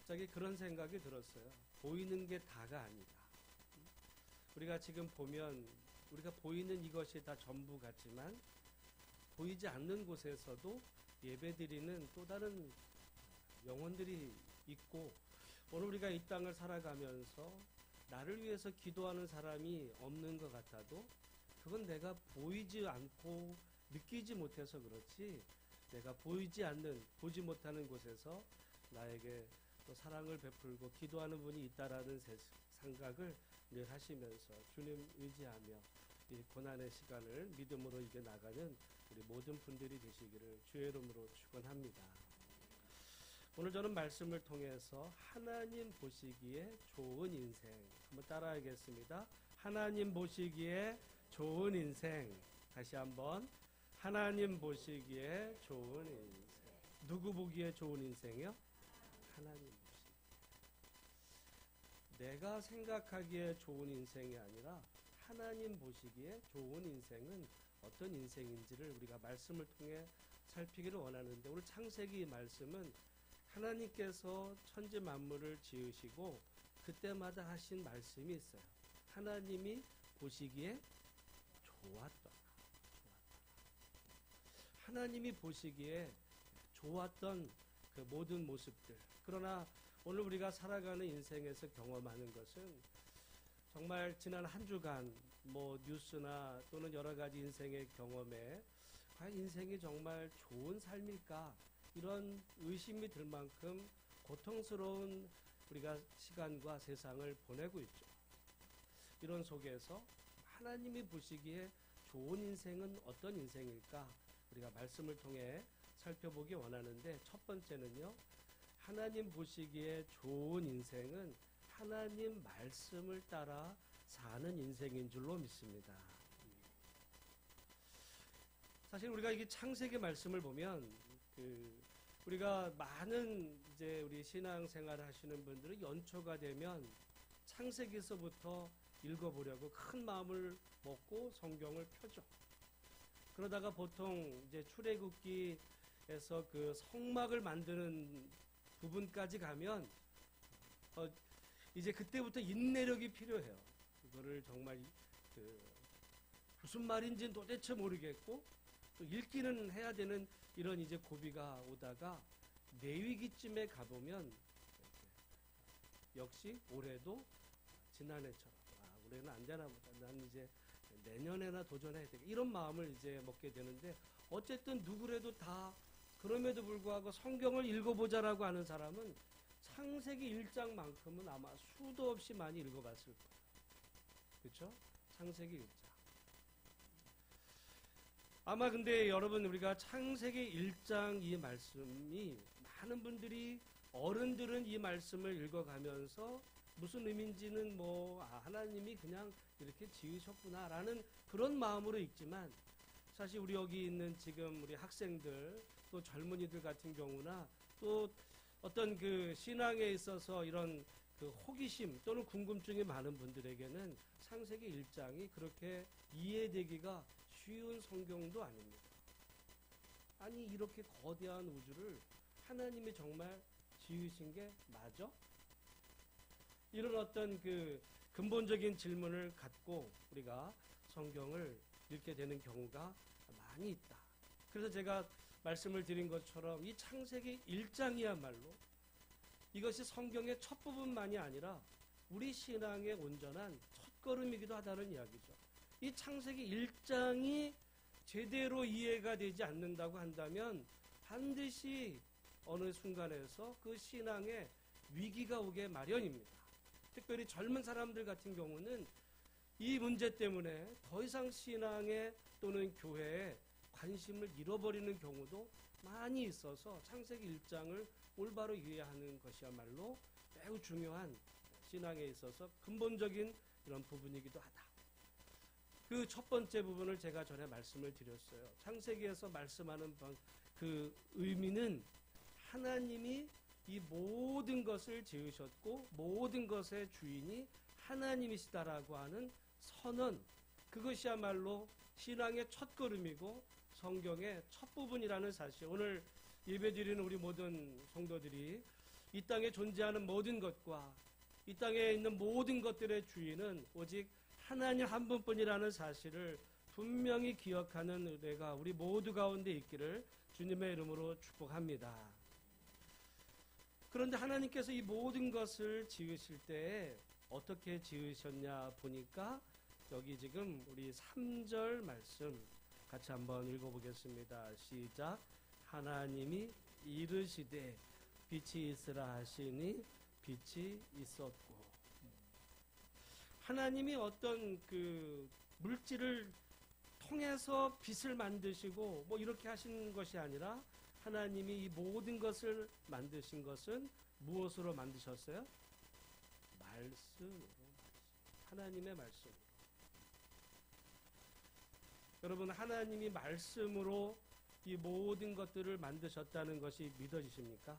갑자기 그런 생각이 들었어요. 보이는 게 다가 아니다. 우리가 지금 보면 우리가 보이는 이것이 다 전부 같지만 보이지 않는 곳에서도 예배드리는 또 다른 영혼들이 있고, 오늘 우리가 이 땅을 살아가면서 나를 위해서 기도하는 사람이 없는 것 같아도 그건 내가 보이지 않고 느끼지 못해서 그렇지, 내가 보이지 않는, 보지 못하는 곳에서 나에게 또 사랑을 베풀고 기도하는 분이 있다라는 생각을 늘 하시면서 주님 의지하며 이 고난의 시간을 믿음으로 이겨나가는 우리 모든 분들이 되시기를 주의 이름으로 축원합니다. 오늘 저는 말씀을 통해서 하나님 보시기에 좋은 인생 한번 따라하겠습니다. 하나님 보시기에 좋은 인생. 다시 한번, 하나님 보시기에 좋은 인생. 누구 보기에 좋은 인생이요? 하나님 보시기에. 내가 생각하기에 좋은 인생이 아니라 하나님 보시기에 좋은 인생은 어떤 인생인지를 우리가 말씀을 통해 살피기를 원하는데, 오늘 창세기 말씀은 하나님께서 천지 만물을 지으시고 그때마다 하신 말씀이 있어요. 하나님이 보시기에 좋았더라. 하나님이 보시기에 좋았던 그 모든 모습들. 그러나 오늘 우리가 살아가는 인생에서 경험하는 것은 정말 지난 한 주간 뉴스나 또는 여러 가지 인생의 경험에 과연 인생이 정말 좋은 삶일까, 이런 의심이 들 만큼 고통스러운 우리가 시간과 세상을 보내고 있죠. 이런 속에서 하나님이 보시기에 좋은 인생은 어떤 인생일까, 우리가 말씀을 통해 살펴보기 원하는데, 첫 번째는요, 하나님 보시기에 좋은 인생은 하나님 말씀을 따라 사는 인생인 줄로 믿습니다. 사실 우리가 이게 창세기 말씀을 보면 우리가 많은 이제 우리 신앙생활을 하시는 분들은 연초가 되면 창세기서부터 읽어보려고 큰 마음을 먹고 성경을 펴죠. 그러다가 보통 이제 출애굽기에서 그 성막을 만드는 부분까지 가면 이제 그때부터 인내력이 필요해요. 그거를 정말 무슨 말인지는 도대체 모르겠고 또 읽기는 해야 되는 이런 이제 고비가 오다가 내위기쯤에 가보면 역시 올해도 지난해처럼 올해는 안 되나 보다, 난 이제 내년에나 도전해야 되겠다, 이런 마음을 이제 먹게 되는데, 어쨌든 누구라도 다 그럼에도 불구하고 성경을 읽어보자라고 하는 사람은 창세기 1장만큼은 아마 수도 없이 많이 읽어봤을 거예요. 그렇죠? 창세기 1장. 아마 근데 여러분, 우리가 창세기 1장 이 말씀이 많은 분들이, 어른들은 이 말씀을 읽어가면서 무슨 의미인지는 하나님이 그냥 이렇게 지으셨구나라는 그런 마음으로 읽지만, 사실 우리 여기 있는 지금 우리 학생들 또 젊은이들 같은 경우나 또 어떤 그 신앙에 있어서 이런 그 호기심 또는 궁금증이 많은 분들에게는 창세기 1장이 그렇게 이해되기가 쉬운 성경도 아닙니다. 아니, 이렇게 거대한 우주를 하나님이 정말 지으신 게 맞아? 이런 어떤 그 근본적인 질문을 갖고 우리가 성경을 읽게 되는 경우가 많이 있다. 그래서 제가 말씀을 드린 것처럼 이 창세기 1장이야말로 이것이 성경의 첫 부분만이 아니라 우리 신앙의 온전한 첫걸음이기도 하다는 이야기죠. 이 창세기 1장이 제대로 이해가 되지 않는다고 한다면 반드시 어느 순간에서 그 신앙에 위기가 오게 마련입니다. 특별히 젊은 사람들 같은 경우는 이 문제 때문에 더 이상 신앙에 또는 교회에 관심을 잃어버리는 경우도 많이 있어서 창세기 1장을 올바로 이해하는 것이야말로 매우 중요한 신앙에 있어서 근본적인 이런 부분이기도 하다. 그 첫 번째 부분을 제가 전에 말씀을 드렸어요. 창세기에서 말씀하는 그 의미는 하나님이 이 모든 것을 지으셨고 모든 것의 주인이 하나님이시다라고 하는 선언, 그것이야말로 신앙의 첫걸음이고 성경의 첫 부분이라는 사실, 오늘 예배드리는 우리 모든 성도들이 이 땅에 존재하는 모든 것과 이 땅에 있는 모든 것들의 주인은 오직 하나님 한 분뿐이라는 사실을 분명히 기억하는 은혜가 우리 모두 가운데 있기를 주님의 이름으로 축복합니다. 그런데 하나님께서 이 모든 것을 지으실 때에 어떻게 지으셨냐 보니까 여기 지금 우리 3절 말씀 같이 한번 읽어보겠습니다. 시작. 하나님이 이르시되 빛이 있으라 하시니 빛이 있었고. 하나님이 어떤 그 물질을 통해서 빛을 만드시고 뭐 이렇게 하신 것이 아니라 하나님이 이 모든 것을 만드신 것은 무엇으로 만드셨어요? 말씀으로. 하나님의 말씀으로. 여러분, 하나님이 말씀으로 이 모든 것들을 만드셨다는 것이 믿어지십니까?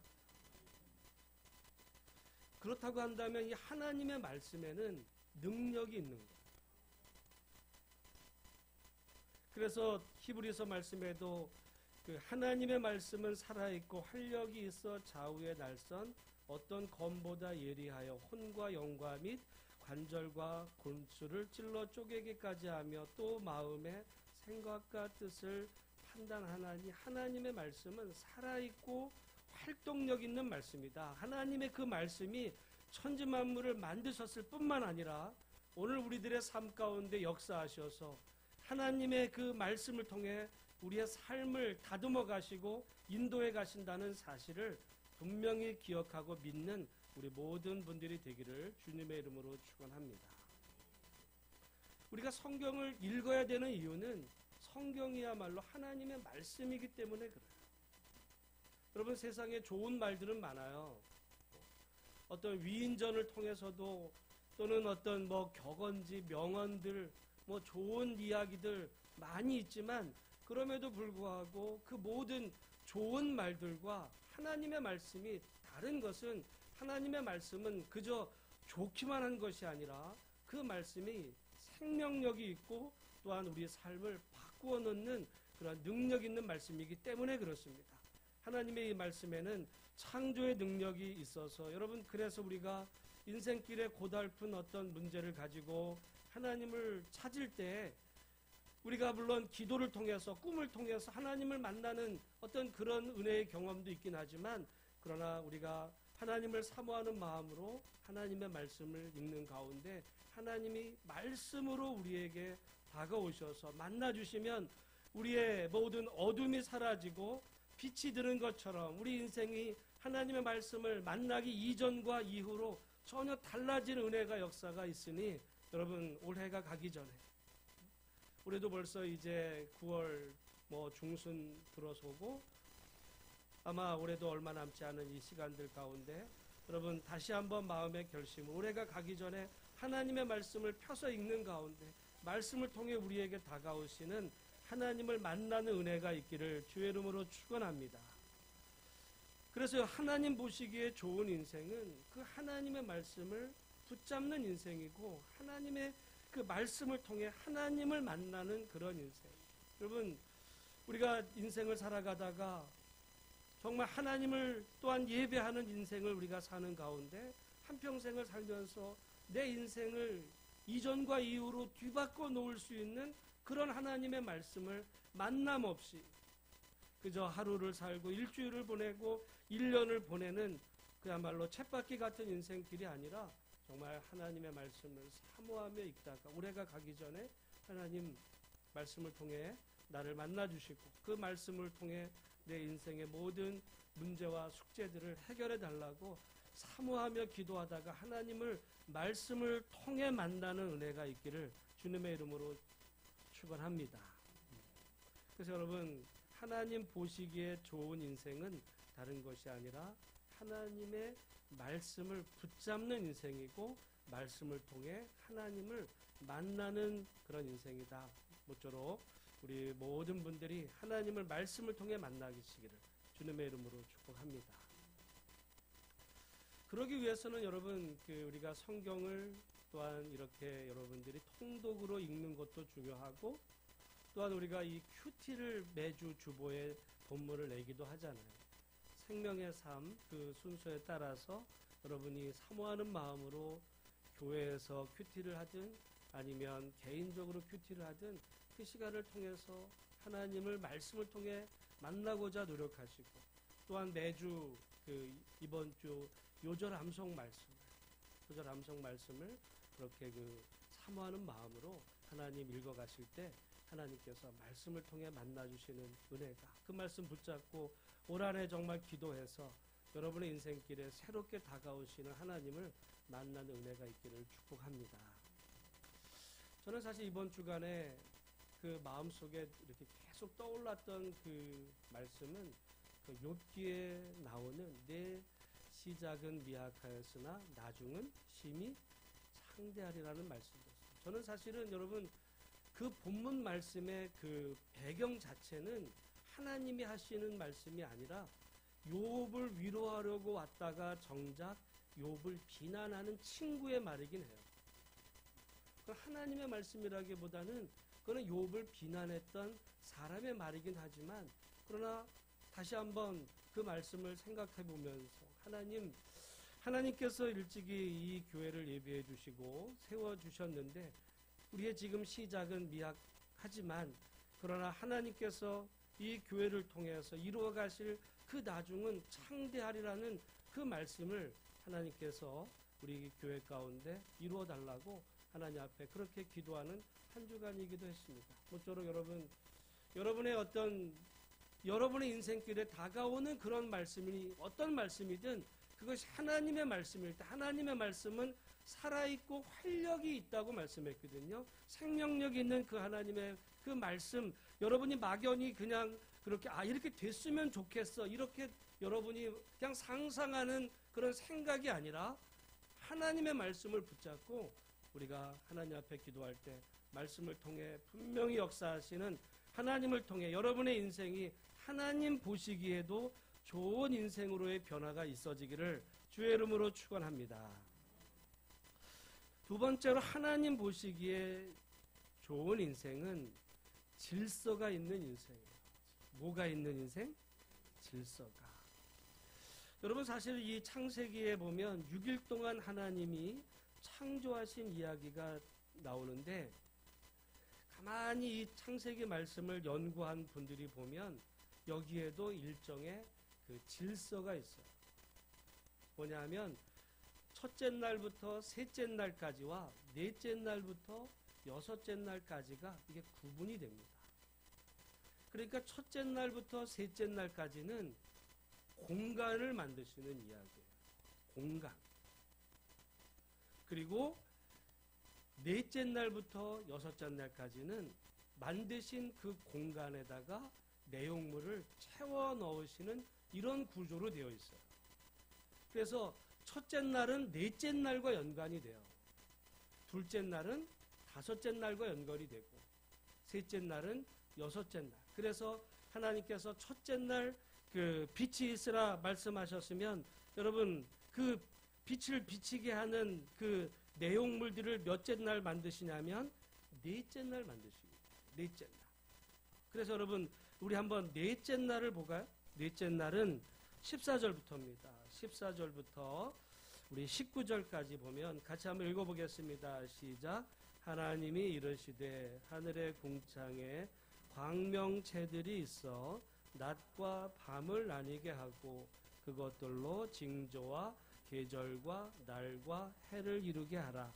그렇다고 한다면 이 하나님의 말씀에는 능력이 있는 거예요. 그래서 히브리서 말씀에도 그 하나님의 말씀은 살아있고 활력이 있어 좌우에 날선 어떤 검보다 예리하여 혼과 영과 및 관절과 골수를 찔러 쪼개기까지 하며 또 마음의 생각과 뜻을 판단하나니 하나님의 말씀은 살아있고 활동력 있는 말씀이다. 하나님의 그 말씀이 천지 만물을 만드셨을 뿐만 아니라 오늘 우리들의 삶 가운데 역사하셔서 하나님의 그 말씀을 통해 우리의 삶을 다듬어 가시고 인도해 가신다는 사실을 분명히 기억하고 믿는 우리 모든 분들이 되기를 주님의 이름으로 축원합니다. 우리가 성경을 읽어야 되는 이유는 성경이야말로 하나님의 말씀이기 때문에 그래요. 여러분, 세상에 좋은 말들은 많아요. 어떤 위인전을 통해서도 또는 어떤 뭐 격언지, 명언들, 뭐 좋은 이야기들 많이 있지만 그럼에도 불구하고 그 모든 좋은 말들과 하나님의 말씀이 다른 것은 하나님의 말씀은 그저 좋기만 한 것이 아니라 그 말씀이 생명력이 있고 또한 우리의 삶을 바꾸어 놓는 그런 능력 있는 말씀이기 때문에 그렇습니다. 하나님의 이 말씀에는 창조의 능력이 있어서 여러분, 그래서 우리가 인생길에 고달픈 어떤 문제를 가지고 하나님을 찾을 때 우리가 물론 기도를 통해서 꿈을 통해서 하나님을 만나는 어떤 그런 은혜의 경험도 있긴 하지만 그러나 우리가 하나님을 사모하는 마음으로 하나님의 말씀을 읽는 가운데 하나님이 말씀으로 우리에게 다가오셔서 만나주시면 우리의 모든 어둠이 사라지고 빛이 드는 것처럼 우리 인생이 하나님의 말씀을 만나기 이전과 이후로 전혀 달라진 은혜가 역사가 있으니 여러분, 올해가 가기 전에 올해도 벌써 이제 9월 뭐 중순 들어서고 아마 올해도 얼마 남지 않은 이 시간들 가운데 여러분 다시 한번 마음의 결심을 올해가 가기 전에 하나님의 말씀을 펴서 읽는 가운데 말씀을 통해 우리에게 다가오시는 하나님을 만나는 은혜가 있기를 주의 이름으로 축원합니다. 그래서 하나님 보시기에 좋은 인생은 그 하나님의 말씀을 붙잡는 인생이고 하나님의 그 말씀을 통해 하나님을 만나는 그런 인생. 여러분, 우리가 인생을 살아가다가 정말 하나님을 또한 예배하는 인생을 우리가 사는 가운데 한평생을 살면서 내 인생을 이전과 이후로 뒤바꿔 놓을 수 있는 그런 하나님의 말씀을 만남 없이 그저 하루를 살고 일주일을 보내고 1년을 보내는 그야말로 쳇바퀴 같은 인생길이 아니라 정말 하나님의 말씀을 사모하며 읽다가 올해가 가기 전에 하나님 말씀을 통해 나를 만나주시고 그 말씀을 통해 내 인생의 모든 문제와 숙제들을 해결해 달라고 사모하며 기도하다가 하나님을 말씀을 통해 만나는 은혜가 있기를 주님의 이름으로 축원합니다. 그래서 여러분, 하나님 보시기에 좋은 인생은 다른 것이 아니라 하나님의 말씀을 붙잡는 인생이고 말씀을 통해 하나님을 만나는 그런 인생이다. 모쪼록 우리 모든 분들이 하나님을 말씀을 통해 만나시기를 주님의 이름으로 축복합니다. 그러기 위해서는 여러분 우리가 성경을 또한 이렇게 여러분들이 통독으로 읽는 것도 중요하고 또한 우리가 이 큐티를 매주 주보에 본문을 내기도 하잖아요. 생명의 삶 그 순서에 따라서 여러분이 사모하는 마음으로 교회에서 큐티를 하든 아니면 개인적으로 큐티를 하든 그 시간을 통해서 하나님을 말씀을 통해 만나고자 노력하시고, 또한 매주 그 이번 주 요절 암송 말씀을 그렇게 그 사모하는 마음으로 하나님 읽어가실 때 하나님께서 말씀을 통해 만나주시는 은혜가, 그 말씀 붙잡고 올 한해 정말 기도해서 여러분의 인생길에 새롭게 다가오시는 하나님을 만나는 은혜가 있기를 축복합니다. 저는 사실 이번 주간에 그 마음속에 이렇게 계속 떠올랐던 그 말씀은 그 욥기에 나오는 내 시작은 미약하였으나 나중은 심히 창대하리라는 말씀이었어요. 저는 사실은 여러분 그 본문 말씀의 그 배경 자체는 하나님이 하시는 말씀이 아니라 욥을 위로하려고 왔다가 정작 욥을 비난하는 친구의 말이긴 해요. 하나님의 말씀이라기보다는 그거는 욥을 비난했던 사람의 말이긴 하지만, 그러나 다시 한번 그 말씀을 생각해 보면서 하나님께서 일찍이 이 교회를 예비해 주시고 세워 주셨는데 우리의 지금 시작은 미약하지만, 그러나 하나님께서 이 교회를 통해서 이루어 가실 그 나중은 창대하리라는 그 말씀을 하나님께서 우리 교회 가운데 이루어 달라고 하나님 앞에 그렇게 기도하는 한 주간이기도 했습니다. 모쪼록 여러분의 인생길에 다가오는 그런 말씀이 어떤 말씀이든 그것이 하나님의 말씀일 때, 하나님의 말씀은 살아있고 활력이 있다고 말씀했거든요. 생명력 있는 그 하나님의 그 말씀, 여러분이 막연히 그냥 그렇게 이렇게 됐으면 좋겠어, 이렇게 여러분이 그냥 상상하는 그런 생각이 아니라 하나님의 말씀을 붙잡고 우리가 하나님 앞에 기도할 때 말씀을 통해 분명히 역사하시는 하나님을 통해 여러분의 인생이 하나님 보시기에도 좋은 인생으로의 변화가 있어지기를 주의 이름으로 축원합니다. 두 번째로 하나님 보시기에 좋은 인생은 질서가 있는 인생이에요. 뭐가 있는 인생? 질서가. 여러분 사실 이 창세기에 보면 6일 동안 하나님이 창조하신 이야기가 나오는데, 가만히 이 창세기 말씀을 연구한 분들이 보면 여기에도 일정의 그 질서가 있어요. 뭐냐면 첫째 날부터 셋째 날까지와 넷째 날부터 여섯째 날까지가 이게 구분이 됩니다. 그러니까 첫째 날부터 셋째 날까지는 공간을 만드시는 이야기예요. 공간. 그리고 넷째 날부터 여섯째 날까지는 만드신 그 공간에다가 내용물을 채워 넣으시는 이런 구조로 되어 있어요. 그래서 첫째 날은 넷째 날과 연관이 돼요. 둘째 날은 다섯째 날과 연결이 되고, 셋째 날은 여섯째 날. 그래서 하나님께서 첫째 날 그 빛이 있으라 말씀하셨으면, 여러분 그 빛을 비치게 하는 그 내용물들을 몇째 날 만드시냐면 넷째 날 만드십니다. 넷째 날. 그래서 여러분 우리 한번 넷째 날을 볼까요? 넷째 날은 14절부터입니다. 14절부터 우리 19절까지 보면 같이 한번 읽어보겠습니다. 시작. 하나님이 이르시되 하늘의 궁창에 광명체들이 있어 낮과 밤을 나뉘게 하고 그것들로 징조와 계절과 날과 해를 이루게 하라.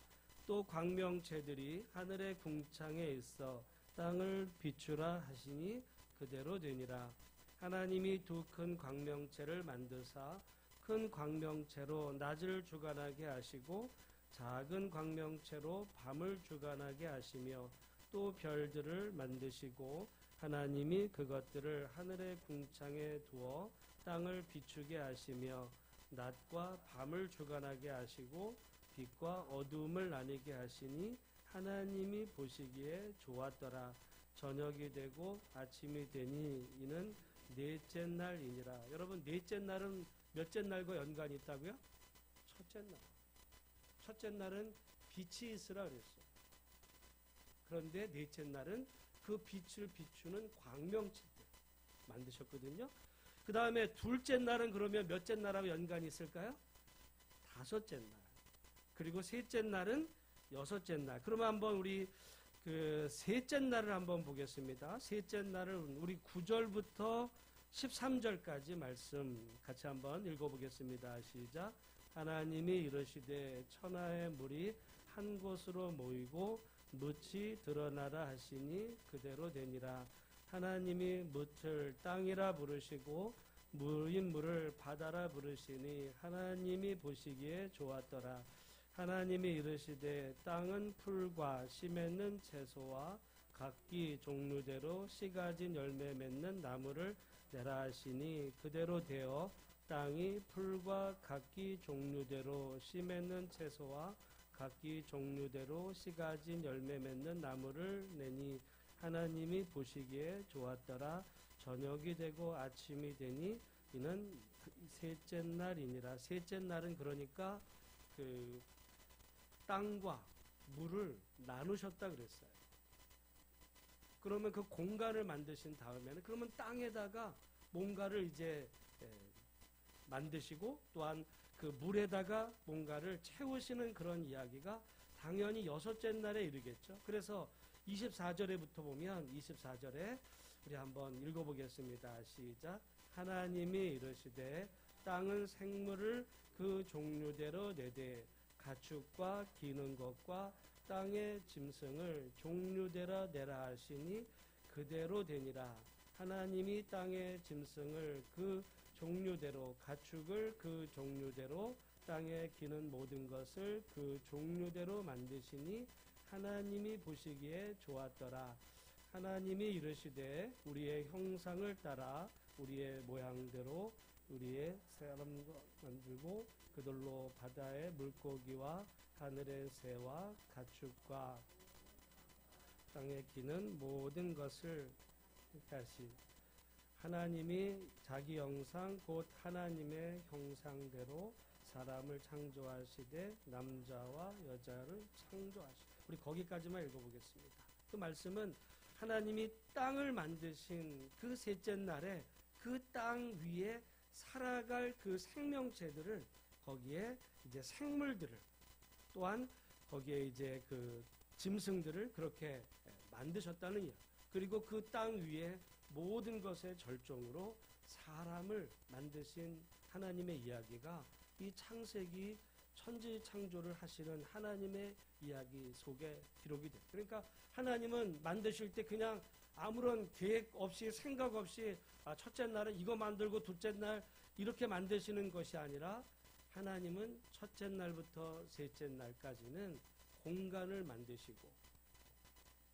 또 광명체들이 하늘의 궁창에 있어 땅을 비추라 하시니 그대로 되니라. 하나님이 두 큰 광명체를 만드사 큰 광명체로 낮을 주관하게 하시고 작은 광명체로 밤을 주관하게 하시며, 또 별들을 만드시고 하나님이 그것들을 하늘의 궁창에 두어 땅을 비추게 하시며 낮과 밤을 주관하게 하시고 빛과 어두움을 나뉘게 하시니 하나님이 보시기에 좋았더라. 저녁이 되고 아침이 되니 이는 넷째 날이니라. 여러분 넷째 날은 몇째 날과 연관이 있다고요? 첫째 날. 첫째 날은 빛이 있으라 그랬어요. 그런데 넷째 날은 그 빛을 비추는 광명체들 만드셨거든요. 그 다음에 둘째 날은 그러면 몇째 날하고 연관이 있을까요? 다섯째 날. 그리고 셋째 날은 여섯째 날. 그러면 한번 우리 그 셋째 날을 한번 보겠습니다. 셋째 날을 우리 9절부터 13절까지 말씀 같이 한번 읽어보겠습니다. 시작. 하나님이 이르시되 천하의 물이 한 곳으로 모이고 뭇이 드러나라 하시니 그대로 되니라. 하나님이 뭇을 땅이라 부르시고 물인 물을 바다라 부르시니 하나님이 보시기에 좋았더라. 하나님이 이르시되 땅은 풀과 씨 맺는 채소와 각기 종류대로 씨 가진 열매 맺는 나무를 내라 하시니 그대로 되어 땅이 풀과 각기 종류대로 씨 맺는 채소와 각기 종류대로 씨 가진 열매 맺는 나무를 내니 하나님이 보시기에 좋았더라. 저녁이 되고 아침이 되니 이는 셋째 날이니라. 셋째 날은 그러니까 그 땅과 물을 나누셨다 그랬어요. 그러면 그 공간을 만드신 다음에는 그러면 땅에다가 뭔가를 이제 만드시고 또한 그 물에다가 뭔가를 채우시는 그런 이야기가 당연히 여섯째 날에 이르겠죠. 그래서 24절에부터 보면 24절에 우리 한번 읽어보겠습니다. 시작. 하나님이 이르시되 땅은 생물을 그 종류대로 내되 가축과 기는 것과 땅의 짐승을 종류대로 내라 하시니 그대로 되니라. 하나님이 땅의 짐승을 그 종류대로 가축을 그 종류대로 땅에 기는 모든 것을 그 종류대로 만드시니 하나님이 보시기에 좋았더라. 하나님이 이르시되 우리의 형상을 따라 우리의 모양대로 우리의 사람과 만들고 그들로 바다의 물고기와 하늘의 새와 가축과 땅에 기는 모든 것을 다시 하나님이 자기 형상 곧 하나님의 형상대로 사람을 창조하시되 남자와 여자를 창조하시되 우리 거기까지만 읽어보겠습니다. 그 말씀은 하나님이 땅을 만드신 그 셋째 날에 그 땅 위에 살아갈 그 생명체들을 거기에 이제 생물들을 또한 거기에 이제 그 짐승들을 그렇게 만드셨다는 이야기. 그리고 그 땅 위에 모든 것의 절정으로 사람을 만드신 하나님의 이야기가 이 창세기 천지 창조를 하시는 하나님의 이야기 속에 기록이 돼요. 그러니까 하나님은 만드실 때 그냥 아무런 계획 없이 생각 없이 첫째 날은 이거 만들고 둘째 날 이렇게 만드시는 것이 아니라 하나님은 첫째 날부터 셋째 날까지는 공간을 만드시고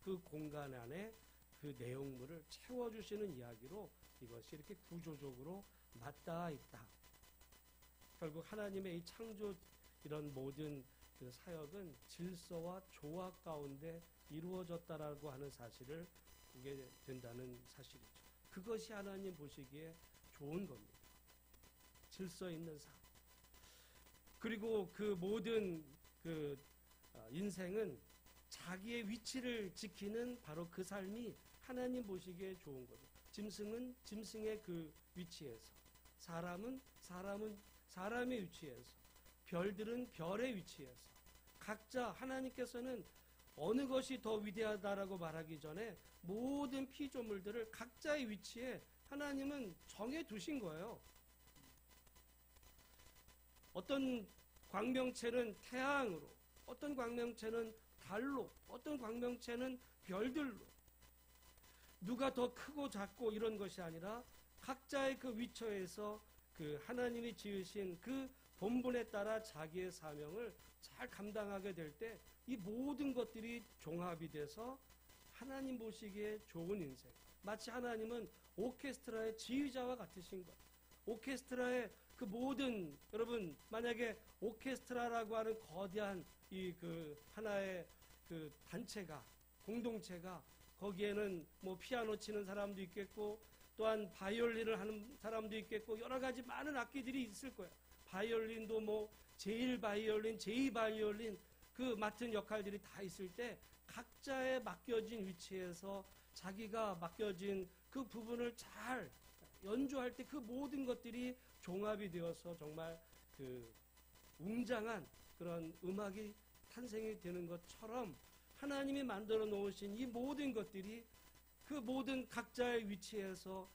그 공간 안에 그 내용물을 채워주시는 이야기로 이것이 이렇게 구조적으로 맞닿아 있다. 결국 하나님의 이 창조 이런 모든 그 사역은 질서와 조화 가운데 이루어졌다라고 하는 사실을 보게 된다는 사실이죠. 그것이 하나님 보시기에 좋은 겁니다. 질서 있는 삶. 그리고 그 모든 그 인생은 자기의 위치를 지키는 바로 그 삶이 하나님 보시기에 좋은 거죠. 짐승은 짐승의 그 위치에서, 사람은 사람의 위치에서, 별들은 별의 위치에서 각자 하나님께서는 어느 것이 더 위대하다라고 말하기 전에 모든 피조물들을 각자의 위치에 하나님은 정해 두신 거예요. 어떤 광명체는 태양으로, 어떤 광명체는 달로, 어떤 광명체는 별들로. 누가 더 크고 작고 이런 것이 아니라 각자의 그 위치에서 그 하나님이 지으신 그 본분에 따라 자기의 사명을 잘 감당하게 될 때 이 모든 것들이 종합이 돼서 하나님 보시기에 좋은 인생. 마치 하나님은 오케스트라의 지휘자와 같으신 것. 오케스트라의 그 모든, 여러분 만약에 오케스트라라고 하는 거대한 이 그 하나의 그 단체가, 공동체가 거기에는 뭐 피아노 치는 사람도 있겠고 또한 바이올린을 하는 사람도 있겠고 여러 가지 많은 악기들이 있을 거예요. 바이올린도 뭐 제1바이올린, 제2바이올린 그 맡은 역할들이 다 있을 때 각자의 맡겨진 위치에서 자기가 맡겨진 그 부분을 잘 연주할 때 그 모든 것들이 종합이 되어서 정말 그 웅장한 그런 음악이 탄생이 되는 것처럼 하나님이 만들어 놓으신 이 모든 것들이 그 모든 각자의 위치에서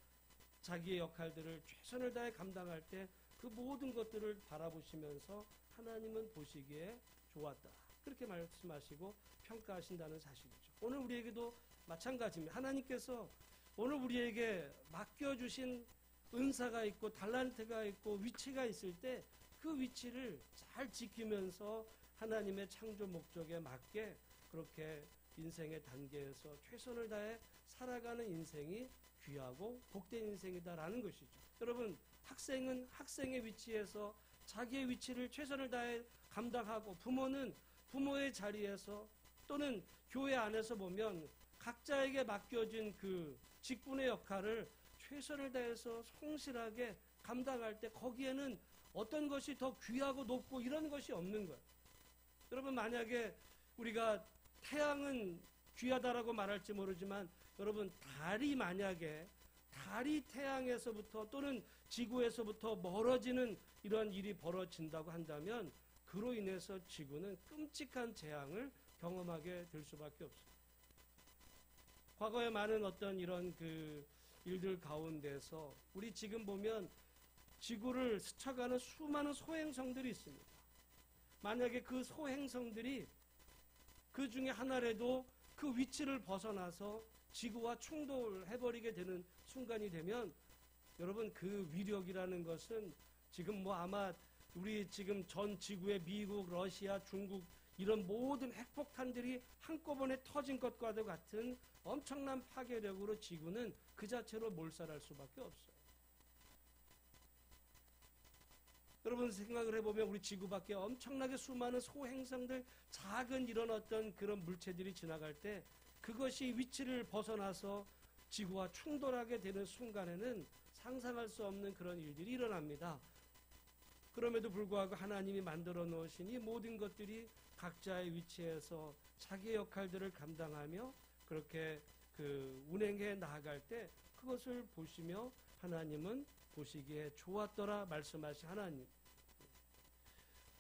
자기의 역할들을 최선을 다해 감당할 때 그 모든 것들을 바라보시면서 하나님은 보시기에 좋았다. 그렇게 말씀하시고 평가하신다는 사실이죠. 오늘 우리에게도 마찬가지입니다. 하나님께서 오늘 우리에게 맡겨주신 은사가 있고 달란트가 있고 위치가 있을 때 그 위치를 잘 지키면서 하나님의 창조 목적에 맞게 그렇게 인생의 단계에서 최선을 다해 살아가는 인생이 귀하고 복된 인생이다라는 것이죠. 여러분, 학생은 학생의 위치에서 자기의 위치를 최선을 다해 감당하고, 부모는 부모의 자리에서 또는 교회 안에서 보면 각자에게 맡겨진 그 직분의 역할을 최선을 다해서 성실하게 감당할 때 거기에는 어떤 것이 더 귀하고 높고 이런 것이 없는 거예요. 여러분, 만약에 우리가 태양은 귀하다라고 말할지 모르지만 여러분, 만약에 달이 태양에서부터 또는 지구에서부터 멀어지는 이런 일이 벌어진다고 한다면 그로 인해서 지구는 끔찍한 재앙을 경험하게 될 수밖에 없어요. 과거에 많은 어떤 이런 그 일들 가운데서 우리 지금 보면 지구를 스쳐가는 수많은 소행성들이 있습니다. 만약에 그 소행성들이 그 중에 하나라도 그 위치를 벗어나서 지구와 충돌해버리게 되는 순간이 되면 여러분, 그 위력이라는 것은 지금 뭐 아마 우리 지금 전 지구의 미국, 러시아, 중국 이런 모든 핵폭탄들이 한꺼번에 터진 것과도 같은 엄청난 파괴력으로 지구는 그 자체로 몰살할 수밖에 없어요. 여러분, 생각을 해보면 우리 지구 밖에 엄청나게 수많은 소행성들, 작은 이런 어떤 그런 물체들이 지나갈 때 그것이 위치를 벗어나서 지구와 충돌하게 되는 순간에는 상상할 수 없는 그런 일들이 일어납니다. 그럼에도 불구하고 하나님이 만들어 놓으신 이 모든 것들이 각자의 위치에서 자기의 역할들을 감당하며 그렇게 그 운행해 나아갈 때 그것을 보시며 하나님은 보시기에 좋았더라 말씀하신 하나님.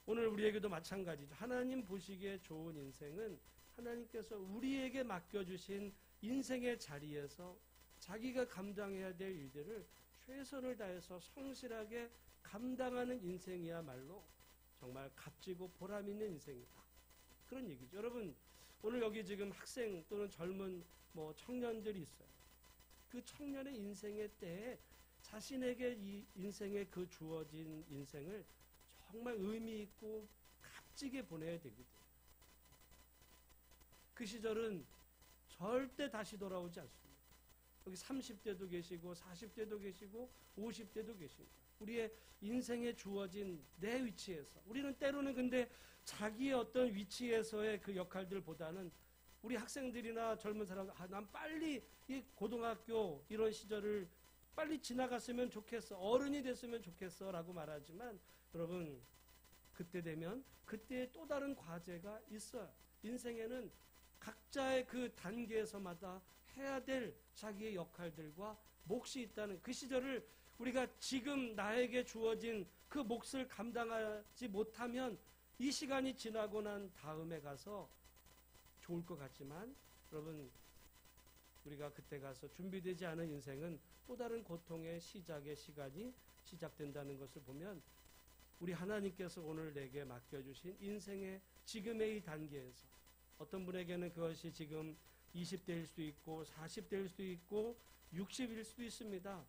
오늘 우리에게도 마찬가지죠. 하나님 보시기에 좋은 인생은 하나님께서 우리에게 맡겨주신 인생의 자리에서 자기가 감당해야 될 일들을 최선을 다해서 성실하게 감당하는 인생이야말로 정말 값지고 보람 있는 인생이다. 그런 얘기죠. 여러분, 오늘 여기 지금 학생 또는 젊은 뭐 청년들이 있어요. 그 청년의 인생의 때에 자신에게 이 인생의 그 주어진 인생을 정말 의미 있고 값지게 보내야 되거든요. 그 시절은 절대 다시 돌아오지 않습니다. 여기 30대도 계시고 40대도 계시고 50대도 계십니다. 우리의 인생에 주어진 내 위치에서 우리는 때로는 근데 자기의 어떤 위치에서의 그 역할들보다는 우리 학생들이나 젊은 사람, 난 빨리 이 고등학교 이런 시절을 빨리 지나갔으면 좋겠어, 어른이 됐으면 좋겠어 라고 말하지만 여러분, 그때 되면 그때의 또 다른 과제가 있어요. 인생에는 각자의 그 단계에서마다 해야 될 자기의 역할들과 몫이 있다는 그 시절을 우리가 지금 나에게 주어진 그 몫을 감당하지 못하면 이 시간이 지나고 난 다음에 가서 좋을 것 같지만 여러분, 우리가 그때 가서 준비되지 않은 인생은 또 다른 고통의 시작의 시간이 시작된다는 것을 보면 우리 하나님께서 오늘 내게 맡겨주신 인생의 지금의 이 단계에서 어떤 분에게는 그것이 지금 20대일 수도 있고 40대일 수도 있고 60일 수도 있습니다.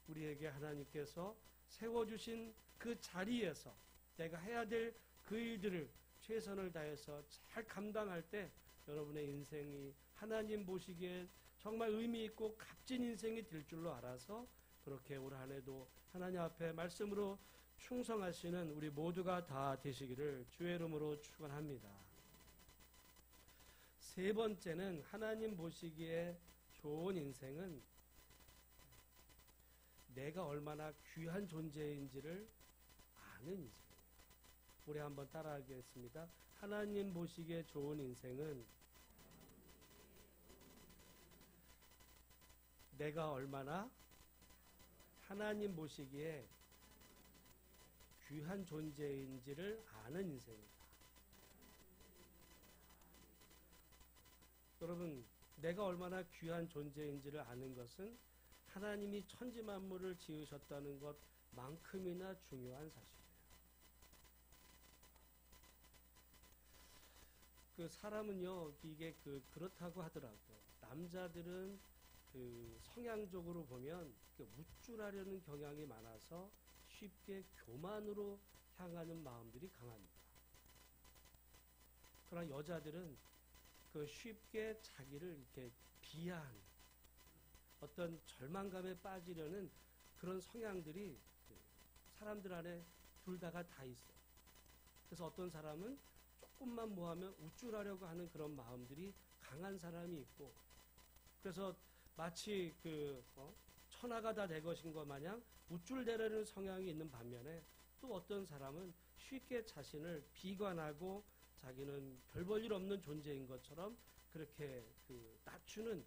우리에게 하나님께서 세워주신 그 자리에서 내가 해야 될 그 일들을 최선을 다해서 잘 감당할 때 여러분의 인생이 하나님 보시기에 정말 의미 있고 값진 인생이 될 줄로 알아서 그렇게 올 한 해도 하나님 앞에 말씀으로 충성하시는 우리 모두가 다 되시기를 주의 이름으로 축원합니다. 세 번째는 하나님 보시기에 좋은 인생은 내가 얼마나 귀한 존재인지를 아는 인생이에요. 우리 한번 따라하겠습니다. 하나님 보시기에 좋은 인생은 내가 얼마나 하나님 보시기에 귀한 존재인지를 아는 인생이다. 여러분, 내가 얼마나 귀한 존재인지를 아는 것은 하나님이 천지 만물을 지으셨다는 것만큼이나 중요한 사실이에요. 그 사람은요, 이게 그렇다고 하더라고요. 남자들은 그 성향적으로 보면 우쭐하려는 경향이 많아서 쉽게 교만으로 향하는 마음들이 강합니다. 그러나 여자들은 쉽게 자기를 이렇게 비하하는 어떤 절망감에 빠지려는 그런 성향들이 사람들 안에 둘 다가 다 있어요. 그래서 어떤 사람은 조금만 뭐하면 우쭐하려고 하는 그런 마음들이 강한 사람이 있고, 그래서 마치 천하가 다 내 것인 것 마냥 우쭐대려는 성향이 있는 반면에, 또 어떤 사람은 쉽게 자신을 비관하고 자기는 별 볼 일 없는 존재인 것처럼 그렇게 낮추는,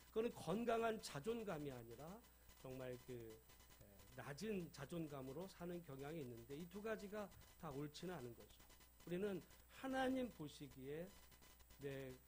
그거는 건강한 자존감이 아니라 정말 낮은 자존감으로 사는 경향이 있는데, 이 두 가지가 다 옳지는 않은 거죠. 우리는 하나님 보시기에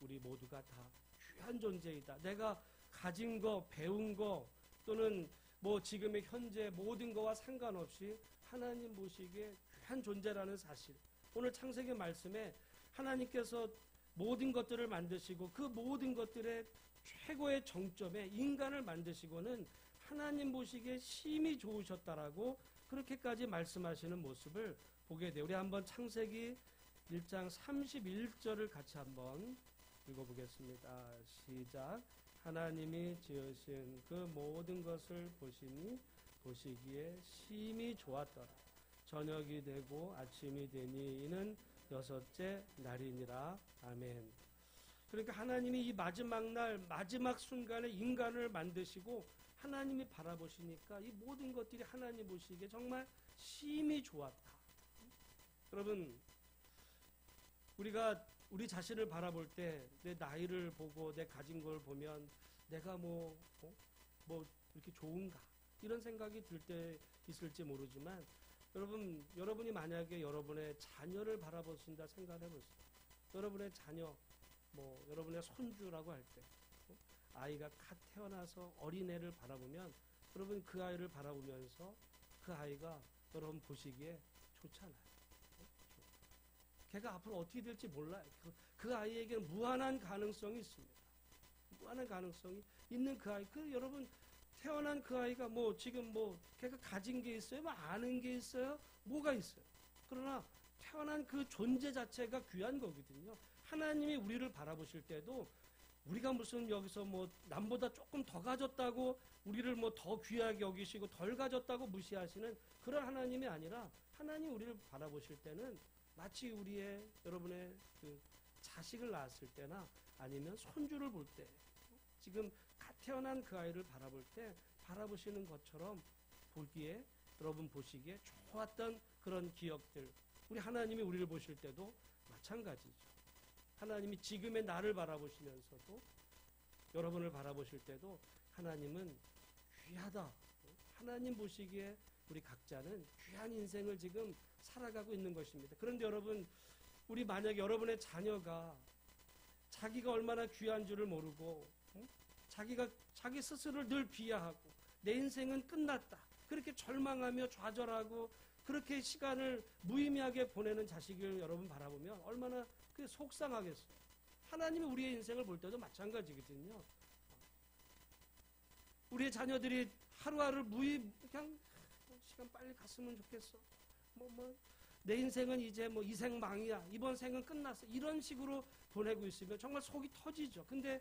우리 모두가 다 귀한 존재이다. 내가 가진 거, 배운 거, 또는 뭐 지금의 현재 모든 거와 상관없이 하나님 보시기에 귀한 존재라는 사실. 오늘 창세기 말씀에 하나님께서 모든 것들을 만드시고 그 모든 것들의 최고의 정점에 인간을 만드시고는 하나님 보시기에 심히 좋으셨다라고 그렇게까지 말씀하시는 모습을 보게 돼요. 우리 한번 창세기 1장 31절을 같이 한번 읽어보겠습니다. 시작. 하나님이 지으신 그 모든 것을 보시기에 심히 좋았더라. 저녁이 되고 아침이 되니 이는 여섯째 날이니라. 아멘. 그러니까 하나님이 이 마지막 날, 마지막 순간에 인간을 만드시고 하나님이 바라보시니까 이 모든 것들이 하나님 보시기에 정말 심히 좋았다. 여러분, 우리가 우리 자신을 바라볼 때 내 나이를 보고 내 가진 걸 보면 내가 뭐 이렇게 좋은가 이런 생각이 들 때 있을지 모르지만, 여러분이 만약에 여러분의 자녀를 바라보신다 생각해 보세요. 여러분의 자녀, 여러분의 손주라고 할 때, 아이가 갓 태어나서 어린애를 바라보면, 여러분 그 아이를 바라보면서 그 아이가 여러분 보시기에 좋잖아요. 걔가 앞으로 어떻게 될지 몰라요. 그 아이에게는 무한한 가능성이 있습니다. 무한한 가능성이 있는 그 아이, 여러분 태어난 그 아이가 지금 걔가 가진 게 있어요? 아는 게 있어요? 뭐가 있어요? 그러나 태어난 그 존재 자체가 귀한 거거든요. 하나님이 우리를 바라보실 때도 우리가 무슨 여기서 남보다 조금 더 가졌다고 우리를 더 귀하게 여기시고 덜 가졌다고 무시하시는 그런 하나님이 아니라, 하나님 우리를 바라보실 때는 마치 여러분의 자식을 낳았을 때나 아니면 손주를 볼 때, 지금 갓 태어난 그 아이를 바라볼 때 바라보시는 것처럼 여러분 보시기에 좋았던 그런 기억들, 우리 하나님이 우리를 보실 때도 마찬가지죠. 하나님이 지금의 나를 바라보시면서도 여러분을 바라보실 때도 하나님은 귀하다. 하나님 보시기에 우리 각자는 귀한 인생을 지금 살아가고 있는 것입니다. 그런데 여러분, 우리 만약에 여러분의 자녀가 자기가 얼마나 귀한 줄을 모르고 자기 스스로를 늘 비하하고 내 인생은 끝났다, 그렇게 절망하며 좌절하고 그렇게 시간을 무의미하게 보내는 자식을 여러분 바라보면 얼마나 그게 속상하겠어요. 하나님이 우리의 인생을 볼 때도 마찬가지거든요. 우리의 자녀들이 하루하루 그냥 시간 빨리 갔으면 좋겠어. 내 인생은 이제 이생망이야. 이번 생은 끝났어. 이런 식으로 보내고 있으면 정말 속이 터지죠. 근데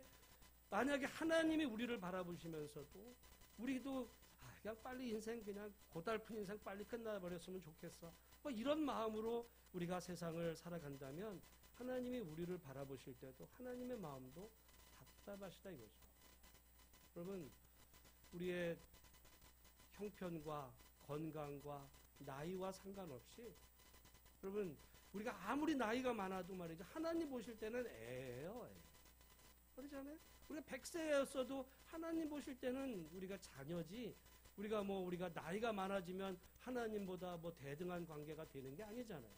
만약에 하나님이 우리를 바라보시면서도 우리도 그냥 빨리 인생, 그냥 고달픈 인생 빨리 끝나버렸으면 좋겠어. 이런 마음으로 우리가 세상을 살아간다면 하나님이 우리를 바라보실 때도 하나님의 마음도 답답하시다 이거죠. 여러분, 우리의 형편과 건강과 나이와 상관없이, 여러분 우리가 아무리 나이가 많아도 말이죠, 하나님 보실 때는 애예요. 그렇잖아요. 우리가 100세였어도 하나님 보실 때는 우리가 자녀지, 우리가 나이가 많아지면 하나님보다 뭐 대등한 관계가 되는 게 아니잖아요.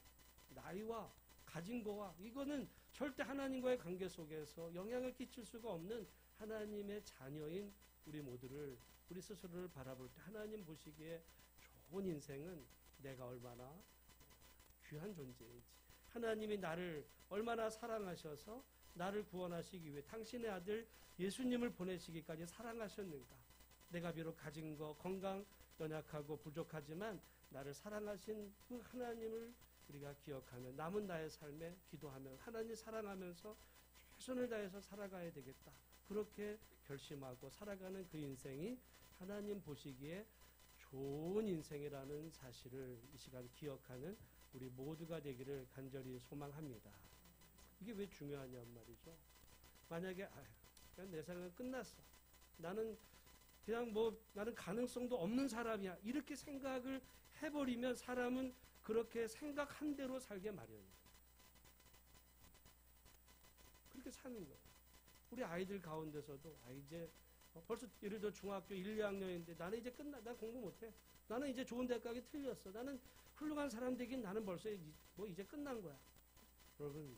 나이와 가진 거와 이거는 절대 하나님과의 관계 속에서 영향을 끼칠 수가 없는 하나님의 자녀인 우리 모두를, 우리 스스로를 바라볼 때 하나님 보시기에 좋은 인생은 내가 얼마나 귀한 존재인지, 하나님이 나를 얼마나 사랑하셔서 나를 구원하시기 위해 당신의 아들 예수님을 보내시기까지 사랑하셨는가. 내가 비록 가진 거, 건강 연약하고 부족하지만 나를 사랑하신 그 하나님을 우리가 기억하며 남은 나의 삶에 기도하며 하나님 사랑하면서 최선을 다해서 살아가야 되겠다. 그렇게 결심하고 살아가는 그 인생이 하나님 보시기에 좋은 인생이라는 사실을 이 시간 기억하는 우리 모두가 되기를 간절히 소망합니다. 이게 왜 중요하냔 말이죠. 만약에 그냥 내 생각은 끝났어. 나는 가능성도 없는 사람이야. 이렇게 생각을 해버리면 사람은 그렇게 생각한 대로 살게 마련이에요. 그렇게 사는 거예요. 우리 아이들 가운데서도 이제 벌써 예를 들어 중학교 1, 2학년인데 나는 이제 난 공부 못해. 나는 이제 좋은 대학 가기 틀렸어. 나는 훌륭한 사람 되긴 나는 벌써 이제 끝난 거야. 여러분,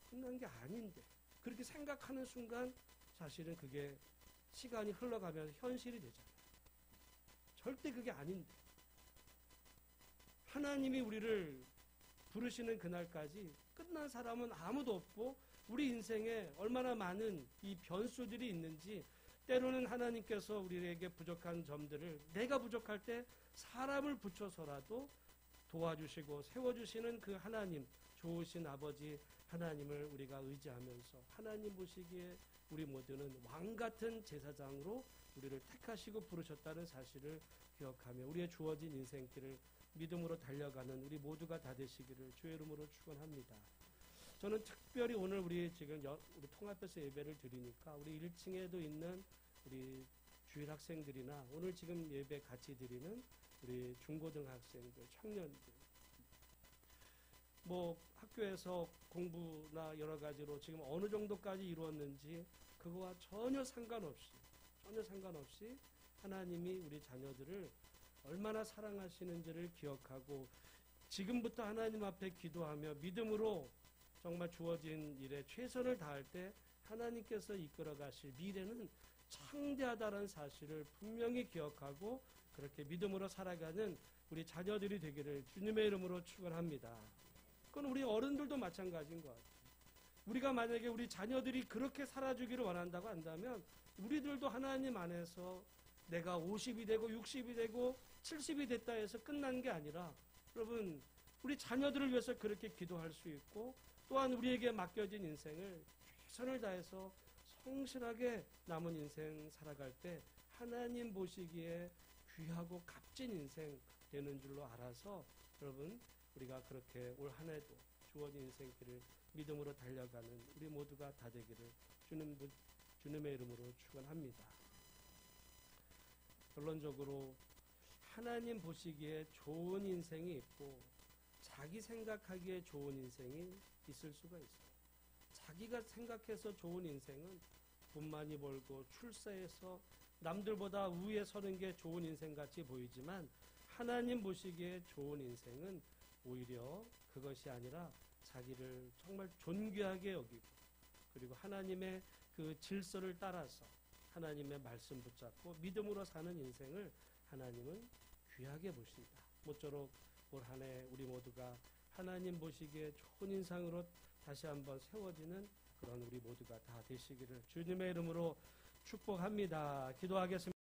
끝난 게 아닌데 그렇게 생각하는 순간 사실은 그게 시간이 흘러가면 현실이 되잖아요. 절대 그게 아닌데 하나님이 우리를 부르시는 그날까지 끝난 사람은 아무도 없고 우리 인생에 얼마나 많은 이 변수들이 있는지, 때로는 하나님께서 우리에게 부족한 점들을 내가 부족할 때 사람을 붙여서라도 도와주시고 세워주시는 그 하나님, 좋으신 아버지 하나님을 우리가 의지하면서 하나님 보시기에 우리 모두는 왕같은 제사장으로 우리를 택하시고 부르셨다는 사실을 기억하며 우리의 주어진 인생길을 믿음으로 달려가는 우리 모두가 다 되시기를 주의 이름으로 축원합니다. 저는 특별히 오늘 우리 통합에서 예배를 드리니까 우리 1층에도 있는 우리 주일 학생들이나 오늘 지금 예배 같이 드리는 우리 중고등학생들, 청년들, 학교에서 공부나 여러 가지로 지금 어느 정도까지 이루었는지 그거와 전혀 상관없이 하나님이 우리 자녀들을 얼마나 사랑하시는지를 기억하고 지금부터 하나님 앞에 기도하며 믿음으로 정말 주어진 일에 최선을 다할 때 하나님께서 이끌어 가실 미래는 창대하다는 사실을 분명히 기억하고 그렇게 믿음으로 살아가는 우리 자녀들이 되기를 주님의 이름으로 축원합니다. 그건 우리 어른들도 마찬가지인 것 같아요. 우리가 만약에 우리 자녀들이 그렇게 살아주기를 원한다고 한다면 우리들도 하나님 안에서 내가 50이 되고 60이 되고 70이 됐다 해서 끝난 게 아니라 여러분 우리 자녀들을 위해서 그렇게 기도할 수 있고 또한 우리에게 맡겨진 인생을 최선을 다해서 성실하게 남은 인생 살아갈 때 하나님 보시기에 귀하고 값진 인생 되는 줄로 알아서 여러분 우리가 그렇게 올 한 해도 주어진 인생길을 믿음으로 달려가는 우리 모두가 다 되기를 주님의 이름으로 축원합니다. 결론적으로 하나님 보시기에 좋은 인생이 있고 자기 생각하기에 좋은 인생이 있을 수가 있어요. 자기가 생각해서 좋은 인생은 돈 많이 벌고 출세해서 남들보다 우위에 서는 게 좋은 인생같이 보이지만 하나님 보시기에 좋은 인생은 오히려 그것이 아니라 자기를 정말 존귀하게 여기고 그리고 하나님의 그 질서를 따라서 하나님의 말씀 붙잡고 믿음으로 사는 인생을 하나님은 귀하게 보신다. 모쪼록 올 한 해 우리 모두가 하나님 보시기에 좋은 인상으로 다시 한번 세워지는 그런 우리 모두가 다 되시기를 주님의 이름으로 축복합니다. 기도하겠습니다.